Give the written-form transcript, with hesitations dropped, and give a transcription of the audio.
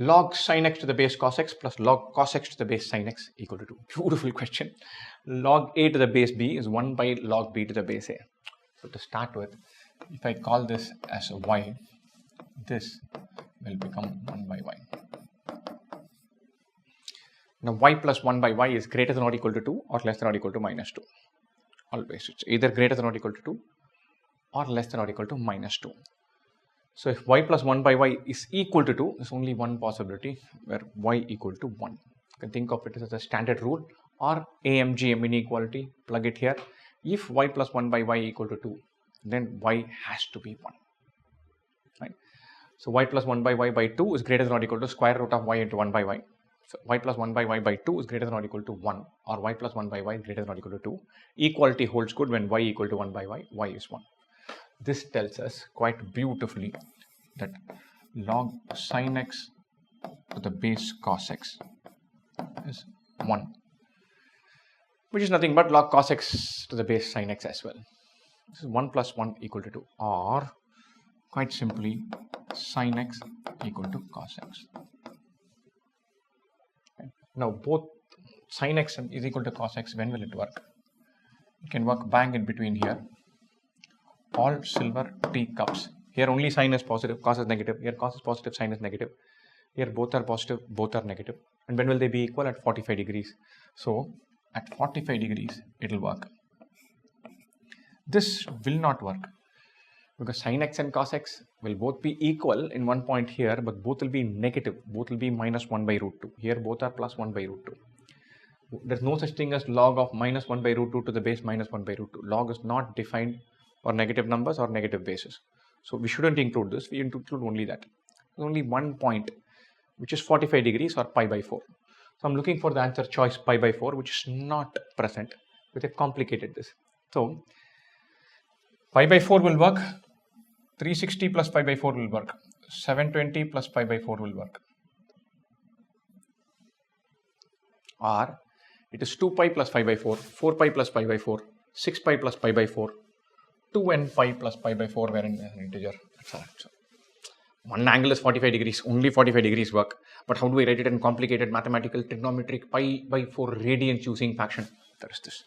log sin x to the base cos x plus log cos x to the base sin x equal to 2. Beautiful question. Log a to the base b is 1 by log b to the base a. So to start with, if I call this as y, this will become 1 by y. Now y plus 1 by y is greater than or equal to 2 or less than or equal to minus 2. Always it's either greater than or equal to 2 or less than or equal to minus 2. So if y plus 1 by y is equal to 2, there's only one possibility where y equal to 1. You can think of it as a standard rule or AMGM inequality, plug it here. If y plus 1 by y equal to 2, then y has to be 1. Right? So y plus 1 by y by 2 is greater than or equal to square root of y into 1 by y. So y plus 1 by y by 2 is greater than or equal to 1, or y plus 1 by y is greater than or equal to 2. Equality holds good when y equal to 1 by y is 1. This tells us quite beautifully that log sin x to the base cos x is 1, which is nothing but log cos x to the base sin x as well. This is 1 plus 1 equal to 2, or quite simply sin x equal to cos x. Okay. Now both sin x is equal to cos x, when will it work? It can work bang in between here. All silver teacups. Here only sin is positive, cos is negative. Here cos is positive, sin is negative. Here both are positive, both are negative. And when will they be equal? At 45 degrees. So at 45 degrees it will work. This will not work because sin x and cos x will both be equal in one point here, but both will be negative. Both will be minus 1 by root 2. Here both are plus 1 by root 2. There's no such thing as log of minus 1 by root 2 to the base minus 1 by root 2. Log is not defined for negative numbers or negative bases. So we shouldn't include this. We include only that. There's only one point which is 45 degrees or pi by 4. So I'm looking for the answer choice pi by 4, which is not present. We have complicated this. So pi by 4 will work. 360 plus pi by 4 will work. 720 plus pi by 4 will work. Or it is 2 pi plus pi by 4, 4 pi plus pi by 4, 6 pi plus pi by 4, 2n pi plus pi by 4 wherein an integer. So one angle is 45 degrees, only 45 degrees work. But how do we write it in complicated mathematical trigonometric pi by 4 radians using fraction? That is this.